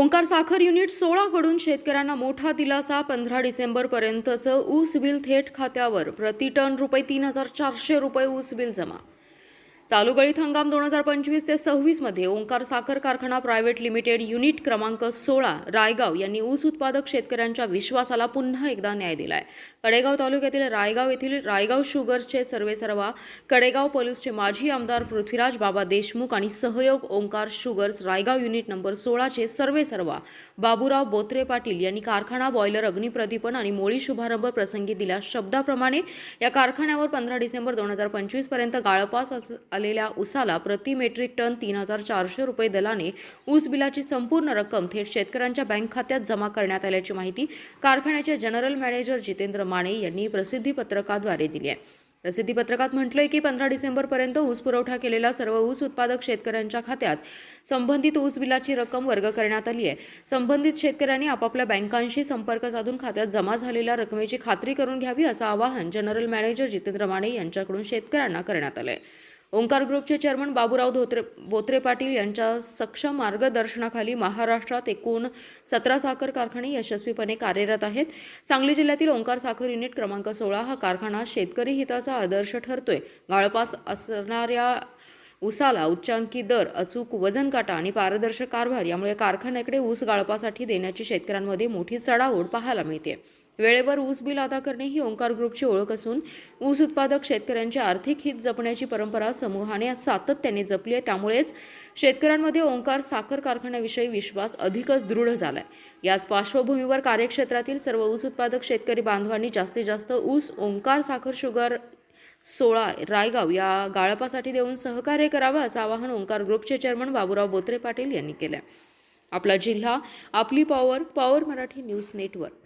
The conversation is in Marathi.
ओंकार साखर युनिट 16 कडून शेतकऱ्यांना मोठा दिलासा। 15 डिसेंबरपर्यंतचं ऊस बिल थेट खात्यावर, प्रति टन ₹3,400 ऊस बिल जमा। चालू गळीत हंगाम 2025 ते 26 मध्ये ओंकार साखर कारखाना प्रायव्हेट लिमिटेड युनिट क्रमांक 16 रायगाव यांनी ऊस उत्पादक शेतकऱ्यांच्या विश्वासाला पुन्हा एकदा न्याय दिलाय। कडेगाव तालुक्यातील रायगाव येथील रायगाव शुगर्सचे सर्वेसर्वा, कडेगाव पोलीसचे माजी आमदार पृथ्वीराज बाबा देशमुख आणि Sahyog Omkar sugars Raigaon unit number 16 चे सर्वेसर्वा बाबूराव बोत्रे पाटील यांनी कारखाना बॉयलर अग्निप्रदीपन आणि मोळी शुभारंभ प्रसंगी दिल्या शब्दाप्रमाणे या कारखान्यावर 15 डिसेंबर 2025 पर्यंत गाळपास आलेल्या ऊसाला प्रति मेट्रिक टन ₹3,400 दराने ऊस बिलाची संपूर्ण रक्कम थेट शेतकऱ्यांच्या बँक खात्यात जमा करण्यात आल्याची माहिती कारखान्याचे जनरल मॅनेजर जितेंद्र माने यांनी प्रसिद्धी पत्रकाद्वारे दिली आहे। प्रसिद्धी पत्रकात म्हटलंय की 15 डिसेंबरपर्यंत ऊस पुरवठा केलेल्या सर्व ऊस उत्पादक शेतकऱ्यांच्या खात्यात संबंधित ऊस बिलाची रक्कम वर्ग करण्यात आली आहे। संबंधित शेतकऱ्यांनी आपापल्या बँकांशी संपर्क साधून खात्यात जमा झालेल्या रकमेची खात्री करून घ्यावी, असं आवाहन जनरल मॅनेजर जितेंद्र माने यांच्याकडून शेतकऱ्यांना करण्यात आलंय। ओंकार ग्रुपचे चेअरमन बाबूराव बोत्रे पाटील यांच्या सक्षम मार्गदर्शनाखाली महाराष्ट्रात एकूण 17 साखर कारखाने यशस्वीपणे कार्यरत आहेत। सांगली जिल्ह्यातील ओंकार साखर युनिट क्रमांक 16 हा कारखाना शेतकरी हिताचा आदर्श ठरतोय। गाळपास असणाऱ्या ऊसाला उच्चांकी दर, अचूक वजन काटा आणि पारदर्शक कारभार यामुळे कारखान्याकडे ऊस गाळपासाठी देण्याची शेतकऱ्यांमध्ये मोठी चढाओढ पाहायला मिळते। वेळेवर ऊस बिल अदा करणे ही ओंकार ग्रुपची ओळख असून ऊस उत्पादक शेतकऱ्यांचे आर्थिक हित जपण्याची परंपरा समूहाने सातत्याने जपली आहे। त्यामुळेच शेतकऱ्यांमध्ये ओंकार साखर कारखान्याविषयी विश्वास अधिकच दृढ झालाय। याच पार्श्वभूमीवर कार्यक्षेत्रातील सर्व ऊस उत्पादक शेतकरी बांधवांनी जास्तीत जास्त ऊस ओंकार साखर शुगर 16 रायगाव या गाळपासाठी देऊन सहकार्य करावं, असं आवाहन ओंकार ग्रुपचे चेअरमन बाबूराव बोत्रे पाटील यांनी केलं। आपला जिल्हा, आपली power, power Marathi news network.